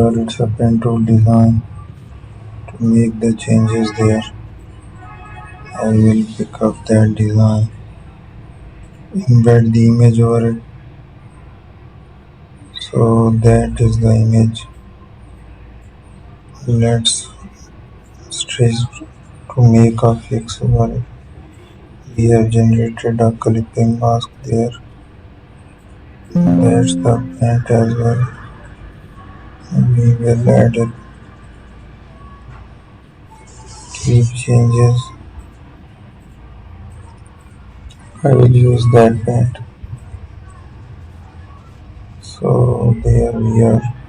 where it's a pen tool design to make the changes there. I will pick up that design, embed the image over it. So that is the image. Let's stretch to make a fix over it. We have generated a clipping mask there. That's the paint as well. We will add it. Keep changes. I will use that paint. So there we are.